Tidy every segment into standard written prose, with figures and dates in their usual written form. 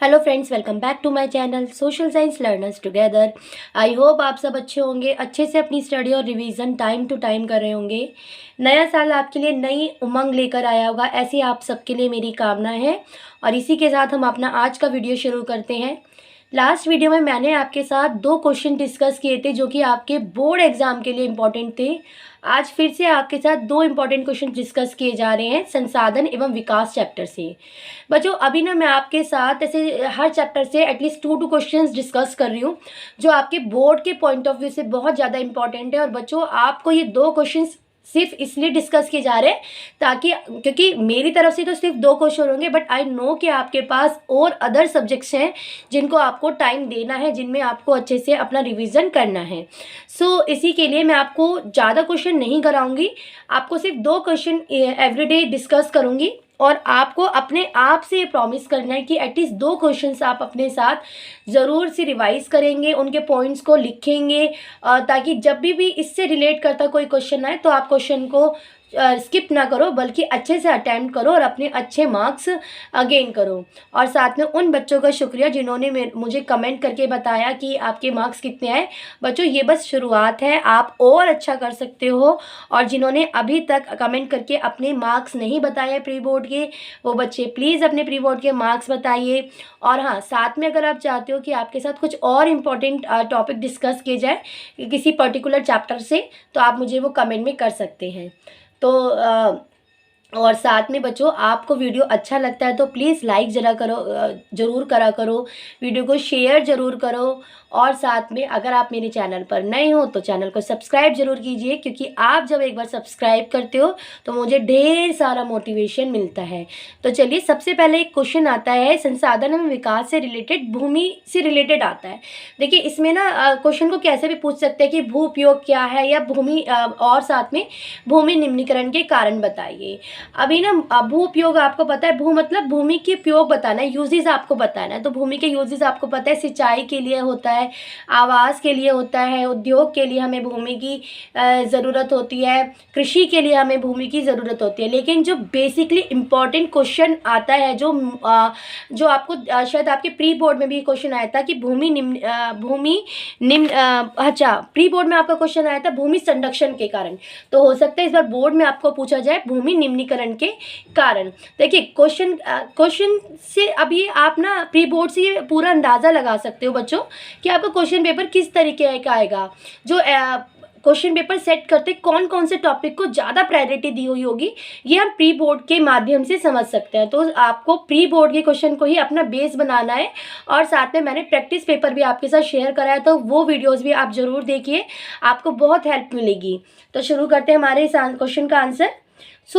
Hello friends, welcome back to my channel social science learners together. I hope आप सब अच्छे होंगे, अच्छे से अपनी स्टडी और रिवीजन टाइम टू टाइम कर रहे होंगे। नया साल आपके लिए नई उमंग लेकर आया होगा, ऐसी आप सबके लिए मेरी कामना है। और इसी के साथ हम अपना आज का वीडियो शुरू करते हैं। लास्ट वीडियो में मैंने आपके साथ 2 क्वेश्चन डिस्कस किए थे जो कि आपके बोर्ड एग्जाम के लिए इम्पॉर्टेंट थे। आज फिर से आपके साथ 2 इम्पॉर्टेंट क्वेश्चन डिस्कस किए जा रहे हैं संसाधन एवं विकास चैप्टर से। बच्चों, अभी ना मैं आपके साथ ऐसे हर चैप्टर से एटलीस्ट 2 क्वेश्चंस डिस्कस कर रही हूँ जो आपके बोर्ड के पॉइंट ऑफ व्यू से बहुत ज़्यादा इंपॉर्टेंट है। और बच्चों, आपको ये 2 क्वेश्चंस सिर्फ इसलिए डिस्कस किए जा रहे हैं ताकि, क्योंकि मेरी तरफ से तो सिर्फ 2 क्वेश्चन होंगे, बट आई नो कि आपके पास और अदर सब्जेक्ट्स हैं जिनको आपको टाइम देना है, जिनमें आपको अच्छे से अपना रिवीजन करना है। इसी के लिए मैं आपको ज़्यादा क्वेश्चन नहीं कराऊंगी, आपको सिर्फ 2 क्वेश्चन एवरीडे डिस्कस करूंगी। और आपको अपने आप से ये प्रॉमिस करना है कि एटलीस्ट 2 क्वेश्चंस आप अपने साथ ज़रूर से रिवाइज करेंगे, उनके पॉइंट्स को लिखेंगे, ताकि जब भी इससे रिलेट करता कोई क्वेश्चन आए तो आप क्वेश्चन को स्किप ना करो, बल्कि अच्छे से अटैम्प्ट करो और अपने अच्छे मार्क्स गेन करो। और साथ में उन बच्चों का शुक्रिया जिन्होंने मुझे कमेंट करके बताया कि आपके मार्क्स कितने आए। बच्चों, ये बस शुरुआत है, आप और अच्छा कर सकते हो। और जिन्होंने अभी तक कमेंट करके अपने मार्क्स नहीं बताए प्री बोर्ड के, वो बच्चे प्लीज़ अपने प्री बोर्ड के मार्क्स बताइए। और हाँ, साथ में अगर आप चाहते हो कि आपके साथ कुछ और इम्पॉर्टेंट टॉपिक डिस्कस किए जाए किसी पर्टिकुलर चैप्टर से, तो आप मुझे वो कमेंट में कर सकते हैं। तो और साथ में बच्चों, आपको वीडियो अच्छा लगता है तो प्लीज़ लाइक ज़रूर करा करो, वीडियो को शेयर ज़रूर करो। और साथ में अगर आप मेरे चैनल पर नए हो तो चैनल को सब्सक्राइब ज़रूर कीजिए, क्योंकि आप जब एक बार सब्सक्राइब करते हो तो मुझे ढेर सारा मोटिवेशन मिलता है। तो चलिए, सबसे पहले एक क्वेश्चन आता है संसाधन एवं विकास से रिलेटेड, भूमि से रिलेटेड आता है। देखिए, इसमें ना क्वेश्चन को कैसे भी पूछ सकते हैं कि भू उपयोग क्या है, या भूमि और साथ में भूमि निम्नीकरण के कारण बताइए। अभी ना भू उपयोग आपको पता है, भू मतलब भूमि के उपयोग बताना है, यूजेस आपको बताना है। तो भूमि के यूजेस आपको पता है, सिंचाई के लिए होता है, आवास के लिए होता है, उद्योग के लिए हमें भूमि की ज़रूरत होती है, कृषि के लिए हमें भूमि की ज़रूरत होती है। लेकिन जो बेसिकली इम्पॉर्टेंट क्वेश्चन आता है, जो आपको शायद आपके प्री बोर्ड में भी क्वेश्चन आया था कि अच्छा, प्री बोर्ड में आपका क्वेश्चन आया था भूमि संरक्षण के कारण। तो हो सकता है इस बार बोर्ड में आपको पूछा जाए भूमि निम्नीकरण के कारण। देखिए, क्वेश्चन से अभी आप ना प्री बोर्ड से ये पूरा अंदाज़ा लगा सकते हो बच्चों कि आपका क्वेश्चन पेपर किस तरीके का आएगा। जो क्वेश्चन पेपर सेट करते कौन कौन से टॉपिक को ज़्यादा प्रायोरिटी दी हुई होगी, ये हम प्री बोर्ड के माध्यम से समझ सकते हैं। तो आपको प्री बोर्ड के क्वेश्चन को ही अपना बेस बनाना है। और साथ में मैंने प्रैक्टिस पेपर भी आपके साथ शेयर कराया, तो वो वीडियोस भी आप ज़रूर देखिए, आपको बहुत हेल्प मिलेगी। तो शुरू करते हैं हमारे इस क्वेश्चन का आंसर।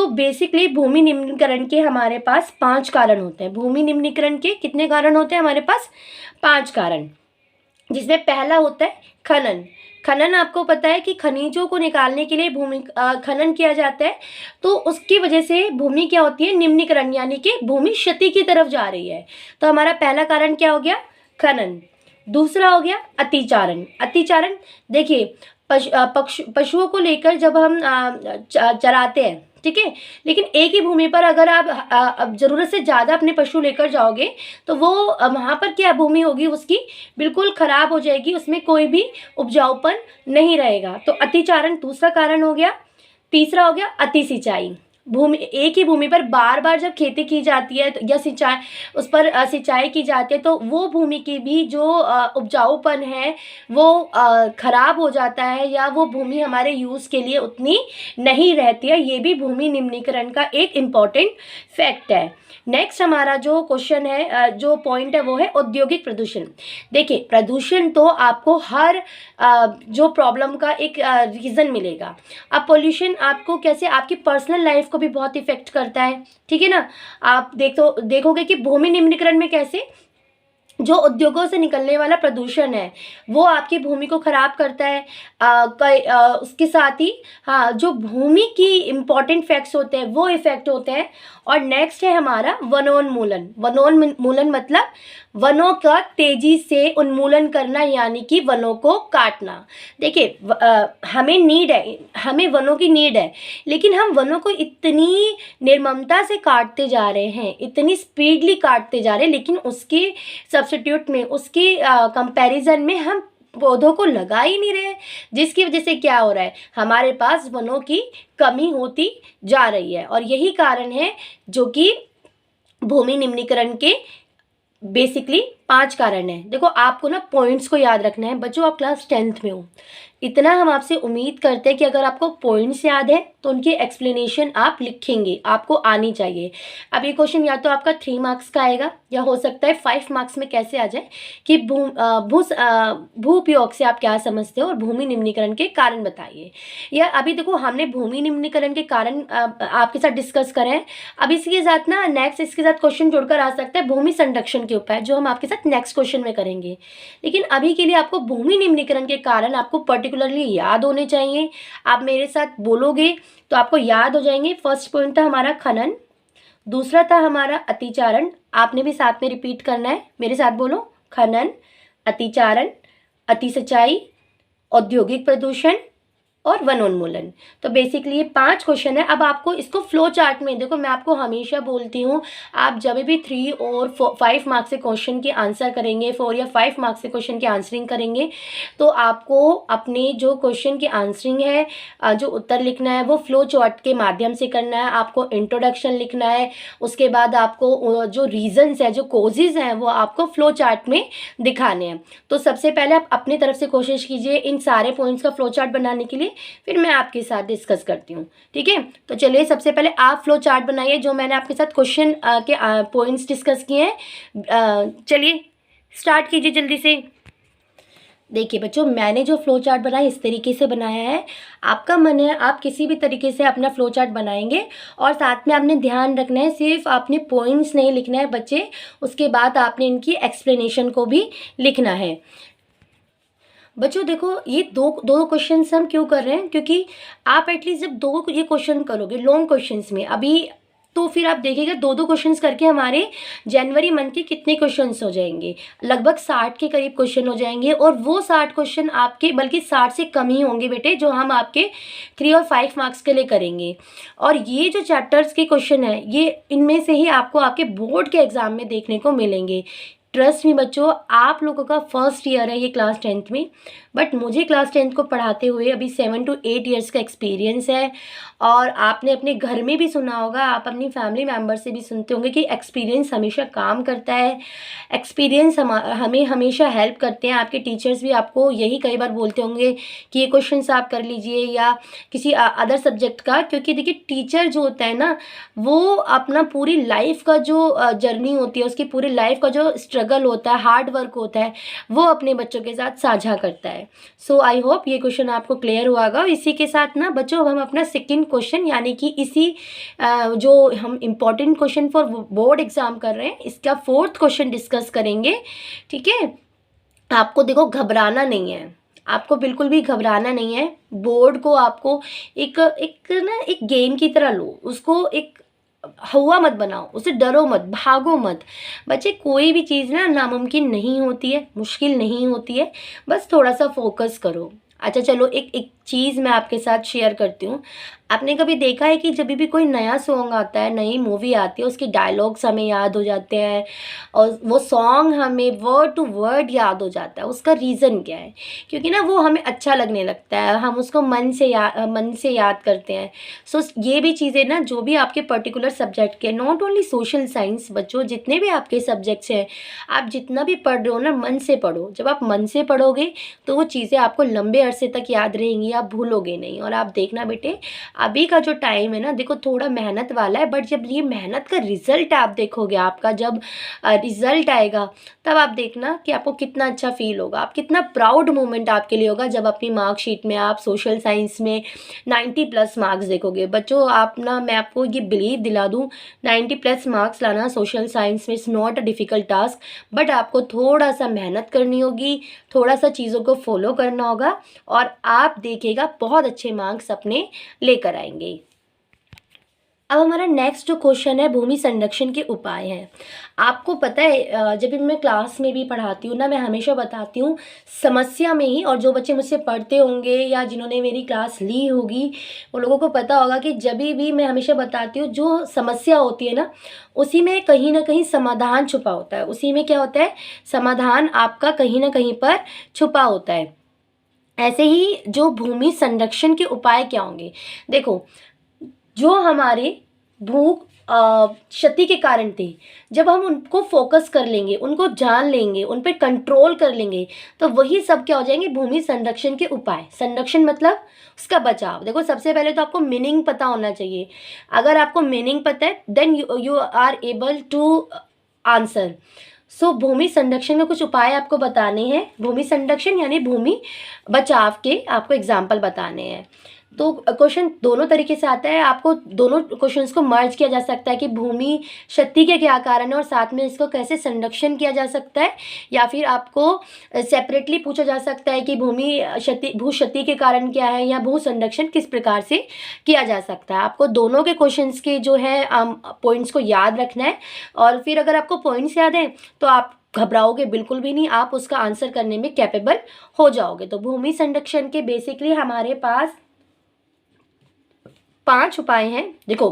बेसिकली भूमि निम्नीकरण के हमारे पास 5 कारण होते हैं। भूमि निम्नीकरण के कितने कारण होते हैं हमारे पास? 5 कारण, जिसमें पहला होता है खनन। खनन आपको पता है कि खनिजों को निकालने के लिए भूमि खनन किया जाता है, तो उसकी वजह से भूमि क्या होती है? निम्नीकरण, यानी कि भूमि क्षति की तरफ जा रही है। तो हमारा पहला कारण क्या हो गया? खनन। दूसरा हो गया अतिचारण। अतिचारण, देखिए, पशुओं को लेकर जब हम चराते हैं, ठीक है, लेकिन एक ही भूमि पर अगर आप ज़रूरत से ज़्यादा अपने पशु लेकर जाओगे तो वो वहाँ पर क्या भूमि होगी, उसकी बिल्कुल ख़राब हो जाएगी, उसमें कोई भी उपजाऊपन नहीं रहेगा। तो अतिचारण दूसरा कारण हो गया। तीसरा हो गया अति सिंचाई। भूमि, एक ही भूमि पर बार बार जब खेती की जाती है या उस पर सिंचाई की जाती है, तो वो भूमि की भी जो उपजाऊपन है वो खराब हो जाता है, या वो भूमि हमारे यूज़ के लिए उतनी नहीं रहती है। ये भी भूमि निम्नीकरण का एक इम्पॉर्टेंट फैक्ट है। नेक्स्ट हमारा जो क्वेश्चन है, जो पॉइंट है, वो है औद्योगिक प्रदूषण। देखिए, प्रदूषण तो आपको हर जो प्रॉब्लम का एक रीज़न मिलेगा। अब पोल्यूशन आपको कैसे, आपकी पर्सनल लाइफ को भी बहुत इफेक्ट करता है, ठीक है ना। आप देखोगे कि भूमि निम्नीकरण में कैसे जो उद्योगों से निकलने वाला प्रदूषण है वो आपकी भूमि को खराब करता है। उसके साथ ही हाँ, जो भूमि की इम्पॉर्टेंट फैक्ट्स होते हैं वो इफेक्ट होते हैं। और नेक्स्ट है हमारा वनोन्मूलन। वनोन्मूलन मतलब वनों का तेजी से उन्मूलन करना, यानी कि वनों को काटना। देखिए हमें नीड है, हमें वनों की नीड है, लेकिन हम वनों को इतनी निर्ममता से काटते जा रहे हैं, इतनी स्पीडली काटते जा रहे हैं, लेकिन उसके सब्स्टिट्यूट में, उसके कंपैरिजन में हम पौधों को लगा ही नहीं रहे, जिसकी वजह से क्या हो रहा है, हमारे पास वनों की कमी होती जा रही है। और यही कारण है जो कि भूमि निम्नीकरण के बेसिकली 5 कारण है। देखो आपको ना पॉइंट्स को याद रखना है। बच्चों आप क्लास 10th में हो, इतना हम आपसे उम्मीद करते हैं कि अगर आपको पॉइंट्स याद है तो उनकी एक्सप्लेनेशन आप लिखेंगे, आपको आनी चाहिए। अब ये क्वेश्चन या तो आपका 3 मार्क्स का आएगा, या हो सकता है 5 मार्क्स में कैसे आ जाए कि भू उपयोग से आप क्या समझते हो और भूमि निम्नीकरण के कारण बताइए। या अभी देखो हमने भूमि निम्नीकरण के कारण आपके साथ डिस्कस करें। अब इसके साथ ना नेक्स्ट इसके साथ क्वेश्चन जुड़कर आ सकता है भूमि संरक्षण के ऊपर, जो हम आपके साथ नेक्स्ट क्वेश्चन में करेंगे। लेकिन अभी के लिए आपको भूमि निम्नीकरण के कारण आपको पर्टिकुलरली याद होने चाहिए। आप मेरे साथ बोलोगे तो आपको याद हो जाएंगे। फर्स्ट पॉइंट था हमारा खनन, दूसरा था हमारा अतिचारण। आपने भी साथ में रिपीट करना है, मेरे साथ बोलो, खनन, अतिचारण, अति सिंचाई, औद्योगिक प्रदूषण और वनोन्मूलन। तो बेसिकली ये 5 क्वेश्चन है। अब आपको इसको फ्लो चार्ट में, देखो मैं आपको हमेशा बोलती हूँ, आप जब भी 3 और 5 मार्क्स से क्वेश्चन के आंसर करेंगे, 4 या 5 मार्क्स से क्वेश्चन की आंसरिंग करेंगे, तो आपको अपने जो क्वेश्चन की आंसरिंग है, जो उत्तर लिखना है, वो फ्लो चार्ट के माध्यम से करना है। आपको इंट्रोडक्शन लिखना है, उसके बाद आपको जो रीजंस है, जो कोजेज हैं, वो आपको फ्लो चार्ट में दिखाने हैं। तो सबसे पहले आप अपनी तरफ से कोशिश कीजिए इन सारे पॉइंट्स का फ्लो चार्ट बनाने के लिए, फिर मैं आपके साथ डिस्कस करती हूँ, ठीक है। तो चलिए सबसे पहले आप फ्लो चार्ट बनाइए, जो मैंने आपके साथ क्वेश्चन के पॉइंट्स डिस्कस किए हैं। चलिए स्टार्ट कीजिए जल्दी से। देखिए बच्चों, मैंने जो फ्लो चार्ट बनाया इस तरीके से बनाया है। आपका मन है आप किसी भी तरीके से अपना फ्लो चार्ट बनाएंगे, और साथ में आपने ध्यान रखना है सिर्फ आपने पॉइंट्स नहीं लिखना है बच्चे, उसके बाद आपने इनकी एक्सप्लेनेशन को भी लिखना है। बच्चों देखो, ये दो क्वेश्चन हम क्यों कर रहे हैं, क्योंकि आप एटलीस्ट जब 2 ये क्वेश्चन करोगे लॉन्ग क्वेश्चंस में अभी, तो फिर आप देखिएगा 2 क्वेश्चंस करके हमारे जनवरी मंथ के कितने क्वेश्चंस हो जाएंगे, लगभग 60 के करीब क्वेश्चन हो जाएंगे। और वो 60 क्वेश्चन आपके, बल्कि 60 से कम ही होंगे बेटे, जो हम आपके 3 और 5 मार्क्स के लिए करेंगे। और ये जो चैप्टर्स के क्वेश्चन है, ये इनमें से ही आपको आपके बोर्ड के एग्जाम में देखने को मिलेंगे। ट्रस्ट मी बच्चों, आप लोगों का फर्स्ट ईयर है ये क्लास 10th में, बट मुझे क्लास 10th को पढ़ाते हुए अभी 7 to 8 ईयर्स का एक्सपीरियंस है। और आपने अपने घर में भी सुना होगा, आप अपनी फैमिली मेम्बर से भी सुनते होंगे कि एक्सपीरियंस हमेशा काम करता है, एक्सपीरियंस हमें हमेशा हेल्प करते हैं। आपके टीचर्स भी आपको यही कई बार बोलते होंगे कि ये क्वेश्चंस आप कर लीजिए, या किसी अदर सब्जेक्ट का, क्योंकि देखिए टीचर जो होता है ना, वो अपना पूरी लाइफ का जो जर्नी होती है, उसकी पूरी लाइफ का जो स्ट्रगल होता है, हार्ड वर्क होता है, वो अपने बच्चों के साथ साझा करता है। सो आई होप ये क्वेश्चन आपको क्लियर हुआ होगा। इसी के साथ ना बच्चों हम अपना सेकंड क्वेश्चन, यानी कि इसी जो हम important question for board exam कर रहे हैं, इसका 4th क्वेश्चन डिस्कस करेंगे, ठीक है। आपको देखो घबराना नहीं है, आपको बिल्कुल भी घबराना नहीं है। बोर्ड को आपको एक गेम की तरह लो, उसको एक हुआ मत बनाओ, उसे डरो मत, भागो मत। बच्चे कोई भी चीज़ ना नामुमकिन नहीं होती है, मुश्किल नहीं होती है, बस थोड़ा सा फोकस करो। अच्छा चलो, एक चीज़ मैं आपके साथ शेयर करती हूँ। आपने कभी देखा है कि जब भी कोई नया सॉन्ग आता है, नई मूवी आती है, उसके डायलॉग्स हमें याद हो जाते हैं, और वो सॉन्ग हमें वर्ड टू वर्ड याद हो जाता है। उसका रीज़न क्या है? क्योंकि ना वो हमें अच्छा लगने लगता है, हम उसको मन से याद करते हैं। सो ये भी चीज़ें ना, जो भी आपके पर्टिकुलर सब्जेक्ट के, नॉट ओनली सोशल साइंस बच्चों, जितने भी आपके सब्जेक्ट्स हैं, आप जितना भी पढ़ रहे हो ना, मन से पढ़ो। जब आप मन से पढ़ोगे तो वो चीज़ें आपको लंबे अरसे तक याद रहेंगी, आप भूलोगे नहीं। और आप देखना बेटे, अभी का जो टाइम है ना, देखो थोड़ा मेहनत वाला है, बट जब ये मेहनत का रिजल्ट आप देखोगे, आपका जब रिजल्ट आएगा, तब आप देखना कि आपको कितना अच्छा फील होगा, आप कितना प्राउड मोमेंट आपके लिए होगा जब अपनी मार्कशीट में आप सोशल साइंस में 90+ मार्क्स देखोगे। बच्चों आप ना, मैं आपको ये बिलीव दिला दूँ, 90+ मार्क्स लाना सोशल साइंस में is not a difficult task, but आपको थोड़ा सा मेहनत करनी होगी, थोड़ा सा चीज़ों को फॉलो करना होगा, और आप देखिएगा बहुत अच्छे मार्क्स अपने लेकर आएंगे। अब हमारा नेक्स्ट जो क्वेश्चन है भूमि संरक्षण के उपाय हैं। आपको पता है जब भी मैं क्लास में भी पढ़ाती हूँ ना, मैं हमेशा बताती हूँ समस्या में ही, और जो बच्चे मुझसे पढ़ते होंगे या जिन्होंने मेरी क्लास ली होगी उन लोगों को पता होगा कि जब भी मैं हमेशा बताती हूँ जो समस्या होती है ना, उसी में कहीं ना कहीं समाधान छुपा होता है। उसी में क्या होता है, समाधान आपका कहीं ना कहीं पर छुपा होता है। ऐसे ही जो भूमि संरक्षण के उपाय क्या होंगे, देखो जो हमारे भू क्षति के कारण थे, जब हम उनको फोकस कर लेंगे, उनको जान लेंगे, उन पे कंट्रोल कर लेंगे, तो वही सब क्या हो जाएंगे, भूमि संरक्षण के उपाय। संरक्षण मतलब उसका बचाव। देखो सबसे पहले तो आपको मीनिंग पता होना चाहिए। अगर आपको मीनिंग पता है then you are able to answer. So भूमि संरक्षण के कुछ उपाय आपको बताने हैं। भूमि संरक्षण यानी भूमि बचाव के आपको एग्जाम्पल बताने हैं। तो क्वेश्चन दोनों तरीके से आता है, आपको दोनों क्वेश्चंस को मर्ज किया जा सकता है कि भूमि क्षति के क्या कारण है और साथ में इसको कैसे संरक्षण किया जा सकता है, या फिर आपको सेपरेटली पूछा जा सकता है कि भूमि क्षति भू क्षति के कारण क्या है या भू संरक्षण किस प्रकार से किया जा सकता है। आपको दोनों के क्वेश्चंस के जो है पॉइंट्स को याद रखना है, और फिर अगर आपको पॉइंट्स याद हैं तो आप घबराओगे बिल्कुल भी नहीं, आप उसका आंसर करने में कैपेबल हो जाओगे। तो भूमि संरक्षण के बेसिकली हमारे पास 5 उपाय हैं। देखो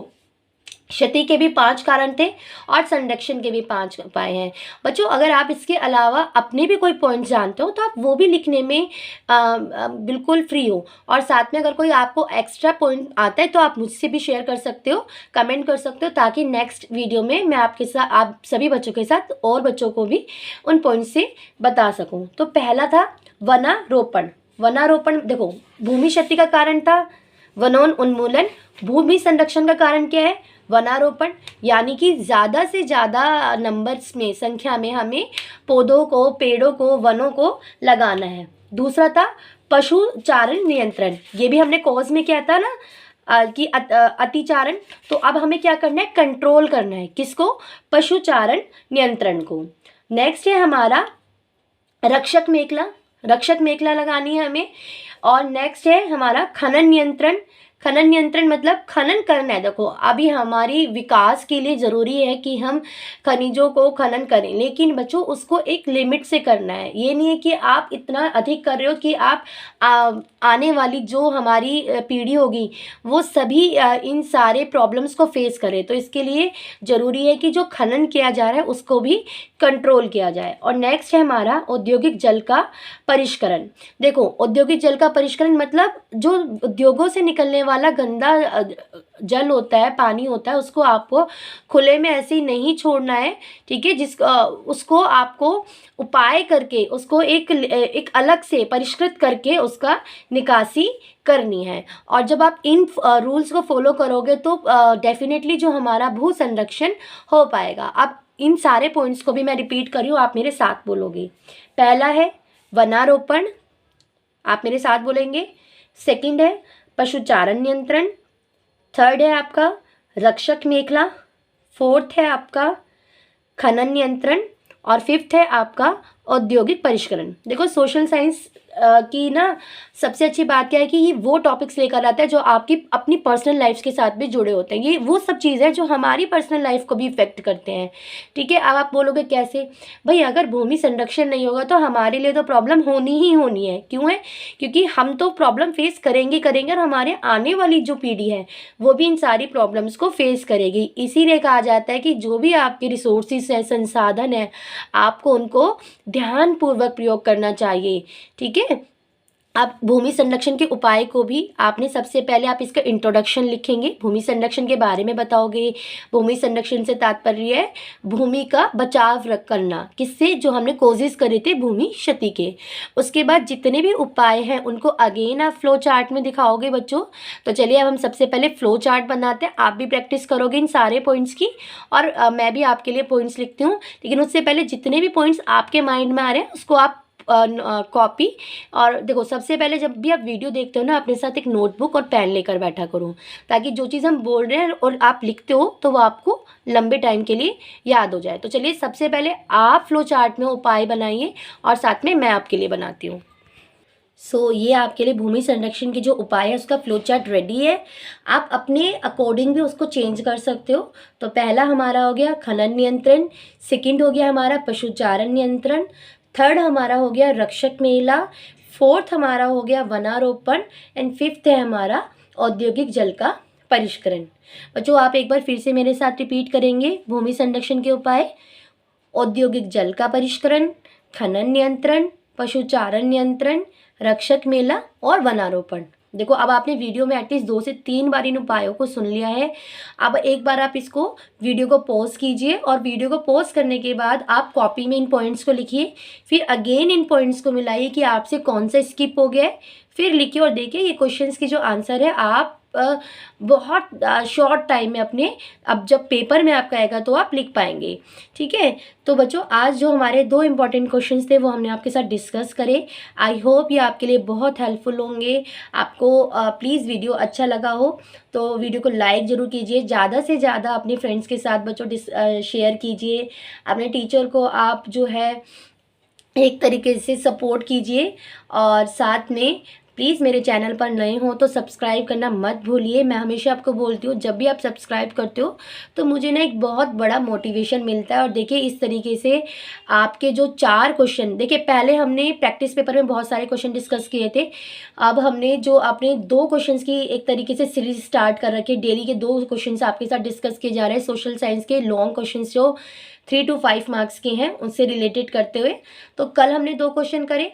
क्षति के भी 5 कारण थे और संरक्षण के भी 5 उपाय हैं। बच्चों अगर आप इसके अलावा अपने भी कोई पॉइंट जानते हो तो आप वो भी लिखने में बिल्कुल फ्री हो, और साथ में अगर कोई आपको एक्स्ट्रा पॉइंट आता है तो आप मुझसे भी शेयर कर सकते हो, कमेंट कर सकते हो, ताकि नेक्स्ट वीडियो में मैं आपके साथ, आप सभी बच्चों के साथ और बच्चों को भी उन पॉइंट से बता सकूँ। तो पहला था वनारोपण। वनारोपण देखो भूमि क्षति का कारण था वनोन उन्मूलन। भूमि संरक्षण का कारण क्या है, वनारोपण, यानी कि ज़्यादा से ज़्यादा नंबर्स में, संख्या में हमें पौधों को, पेड़ों को, वनों को लगाना है। दूसरा था पशु चारण नियंत्रण। ये भी हमने कॉज में क्या था ना कि अतिचारण। तो अब हमें क्या करना है, कंट्रोल करना है किसको, पशु चारण नियंत्रण को। नेक्स्ट है हमारा रक्षक मेखला। रक्षक मेखला लगानी है हमें। और नेक्स्ट है हमारा खनन नियंत्रण। खनन नियंत्रण मतलब खनन करना है। देखो अभी हमारी विकास के लिए ज़रूरी है कि हम खनिजों को खनन करें, लेकिन बच्चों उसको एक लिमिट से करना है। ये नहीं है कि आप इतना अधिक कर रहे हो कि आप आने वाली जो हमारी पीढ़ी होगी वो सभी इन सारे प्रॉब्लम्स को फेस करे। तो इसके लिए ज़रूरी है कि जो खनन किया जा रहा है उसको भी कंट्रोल किया जाए। और नेक्स्ट है हमारा औद्योगिक जल का परिष्करण। देखो औद्योगिक जल का परिष्करण मतलब जो उद्योगों से निकलने वाला गंदा जल होता है, पानी होता है, उसको आपको खुले में ऐसे ही नहीं छोड़ना है, ठीक है। उसको आपको उपाय करके उसको एक अलग से परिष्कृत करके उसका निकासी करनी है। और जब आप इन रूल्स को फॉलो करोगे तो डेफिनेटली जो हमारा भू संरक्षण हो पाएगा। अब इन सारे पॉइंट्स को भी मैं रिपीट कर रही हूँ, आप मेरे साथ बोलोगे। पहला है वनारोपण, आप मेरे साथ बोलेंगे। सेकंड है पशुचारण नियंत्रण। थर्ड है आपका रक्षक मेखला। फोर्थ है आपका खनन नियंत्रण। और फिफ्थ है आपका औद्योगिक परिष्करण। देखो सोशल साइंस की ना सबसे अच्छी बात क्या है कि ये वो टॉपिक्स लेकर आता है जो आपकी अपनी पर्सनल लाइफ के साथ भी जुड़े होते हैं। ये वो सब चीज़ें जो हमारी पर्सनल लाइफ को भी इफेक्ट करते हैं, ठीक है। अब आप बोलोगे कैसे, भाई अगर भूमि संरक्षण नहीं होगा तो हमारे लिए तो प्रॉब्लम होनी ही होनी है। क्यों है, क्योंकि हम तो प्रॉब्लम फेस करेंगे और हमारे आने वाली जो पीढ़ी है वो भी इन सारी प्रॉब्लम्स को फेस करेगी। इसीलिए कहा जाता है कि जो भी आपके रिसोर्सेज है, संसाधन है, आपको उनको ध्यानपूर्वक प्रयोग करना चाहिए, ठीक है। अब भूमि संरक्षण के उपाय को भी आपने सबसे पहले आप इसका इंट्रोडक्शन लिखेंगे, भूमि संरक्षण के बारे में बताओगे। भूमि संरक्षण से तात्पर्य है भूमि का बचाव करना, किससे, जो हमने कोजेस करे थे भूमि क्षति के। उसके बाद जितने भी उपाय हैं उनको अगेन आप फ्लो चार्ट में दिखाओगे बच्चों। तो चलिए अब हम सबसे पहले फ्लो चार्ट बनाते हैं। आप भी प्रैक्टिस करोगे इन सारे पॉइंट्स की, और मैं भी आपके लिए पॉइंट्स लिखती हूँ। लेकिन उससे पहले जितने भी पॉइंट्स आपके माइंड में आ रहे हैं उसको आप कॉपी। और देखो सबसे पहले जब भी आप वीडियो देखते हो ना, अपने साथ एक नोटबुक और पेन लेकर बैठा करो, ताकि जो चीज़ हम बोल रहे हैं और आप लिखते हो तो वो आपको लंबे टाइम के लिए याद हो जाए। तो चलिए सबसे पहले आप फ्लो चार्ट में उपाय बनाइए और साथ में मैं आपके लिए बनाती हूँ। ये आपके लिए भूमि संरक्षण के जो उपाय है उसका फ्लो चार्ट रेडी है। आप अपने अकॉर्डिंग भी उसको चेंज कर सकते हो। तो पहला हमारा हो गया खनन नियंत्रण, सेकंड हो गया हमारा पशुचारण नियंत्रण, थर्ड हमारा हो गया रक्षक मेला, फोर्थ हमारा हो गया वनारोपण एंड फिफ्थ है हमारा औद्योगिक जल का परिष्करण। बच्चों आप एक बार फिर से मेरे साथ रिपीट करेंगे भूमि संरक्षण के उपाय: औद्योगिक जल का परिष्करण, खनन नियंत्रण, पशुचारण नियंत्रण, रक्षक मेला और वनारोपण। देखो अब आपने वीडियो में एटलीस्ट 2 से 3 बार इन उपायों को सुन लिया है। अब एक बार आप इसको वीडियो को पॉज कीजिए और वीडियो को पॉज करने के बाद आप कॉपी में इन पॉइंट्स को लिखिए, फिर अगेन इन पॉइंट्स को मिलाइए कि आपसे कौन सा स्किप हो गया है, फिर लिखिए और देखिए ये क्वेश्चंस के जो आंसर है आप बहुत शॉर्ट टाइम में अपने, अब जब पेपर में आपका आएगा तो आप लिख पाएंगे। ठीक है, तो बच्चों आज जो हमारे 2 इम्पॉर्टेंट क्वेश्चंस थे वो हमने आपके साथ डिस्कस करे। आई होप ये आपके लिए बहुत हेल्पफुल होंगे। आपको प्लीज़ वीडियो अच्छा लगा हो तो वीडियो को लाइक ज़रूर कीजिए, ज़्यादा से ज़्यादा अपने फ्रेंड्स के साथ बच्चों शेयर कीजिए। अपने टीचर को आप जो है एक तरीके से सपोर्ट कीजिए और साथ में प्लीज़ मेरे चैनल पर नए हो तो सब्सक्राइब करना मत भूलिए। मैं हमेशा आपको बोलती हूँ जब भी आप सब्सक्राइब करते हो तो मुझे ना एक बहुत बड़ा मोटिवेशन मिलता है। और देखिए इस तरीके से आपके जो 4 क्वेश्चन, देखिए पहले हमने प्रैक्टिस पेपर में बहुत सारे क्वेश्चन डिस्कस किए थे, अब हमने जो अपने 2 क्वेश्चंस की एक तरीके से सीरीज स्टार्ट कर रखी है। डेली के 2 क्वेश्चन आपके साथ डिस्कस किए जा रहे हैं, सोशल साइंस के लॉन्ग क्वेश्चन जो 3 to 5 मार्क्स के हैं उनसे रिलेटेड करते हुए। तो कल हमने 2 क्वेश्चन करे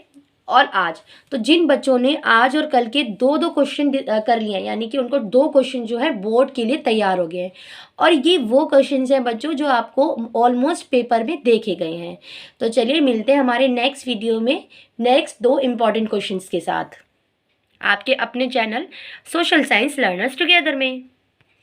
और आज, तो जिन बच्चों ने आज और कल के 2-2 क्वेश्चन कर लिए हैं, यानी कि उनको 2 क्वेश्चन जो है बोर्ड के लिए तैयार हो गए हैं। और ये वो क्वेश्चन हैं बच्चों जो आपको ऑलमोस्ट पेपर में देखे गए हैं। तो चलिए मिलते हैं हमारे नेक्स्ट वीडियो में नेक्स्ट 2 इम्पॉर्टेंट क्वेश्चंस के साथ आपके अपने channel social science learners together में।